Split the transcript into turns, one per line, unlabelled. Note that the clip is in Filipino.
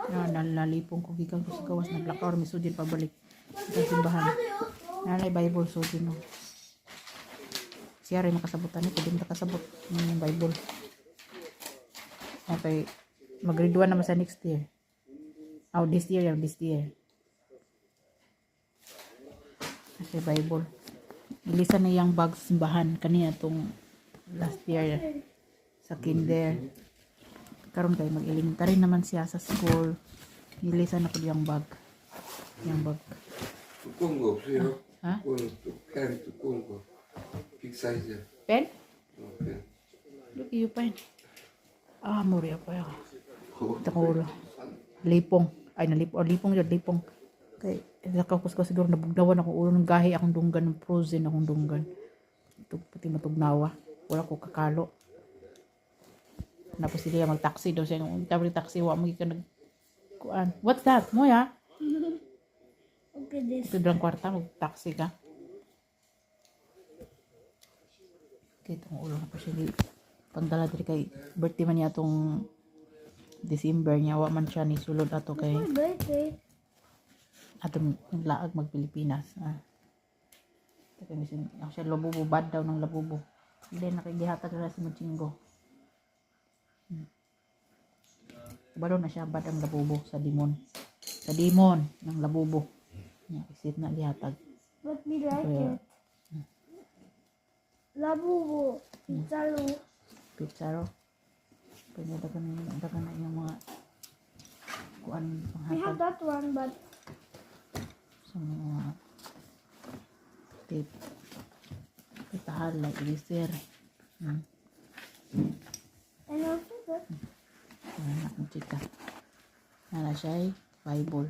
Nalalipong ko gikan ko sa gawas naglakaw mi sudin pabalik sa simbahan. Nanay Bible sudin no. Siya rin nakasabutan ni pwede nakasabot ng Bible. Okay, mag-grade 1 naman sa next year. Oh, this year. Kasi Bible. Ilisan na yung bag simbahan kaniya tong last year sa kinder. Karon kay mag-elementary naman siya sa school. Ilisan na ko yung bag. Yung bag.
두꺼운 거 없어요?
아?
펜 두꺼운 거. 빅 사이즈.
Pen?
펜.
Look you pen. Ah, mura pa yun. Ito ko ulo. Lipong. Ay, lipong yun, lipong. Kay, nakapos ko siguro nabugnawan ako ulo ng gahi akong dunggan, ng frozen akong dunggan. Ito, pati matugnawa. Wala ko kakalo. Tapos sila mag-taxi daw siya. Tapos taxi, wala mo nag kuan. What's that? Moya?
Okay, this.
Ito dalang kwarta, mag-taxi ka. Okay, itong ulo na po siya. Pagdala dito kay birthday man niya itong December niya. Wa man siya ni sulod ato kay
My birthday.
atong naglaag mag-Pilipinas. Ako siya labubo, bad daw ng labubo. Hindi, nakigihatag na si Mutsingo. Balo na siya, bad ang labubo sa demon. Sa demon ng labubo. Isit na gihatag.
But me like
Kaya,
it. Labubo. Pizzalo.
Pizarro. Dagan na yung mga kuan
We have
panghatag
that one, but
sa mga tape. Itahal like eraser.
and also that.
Anak mo chika. Nala siya ay Bible.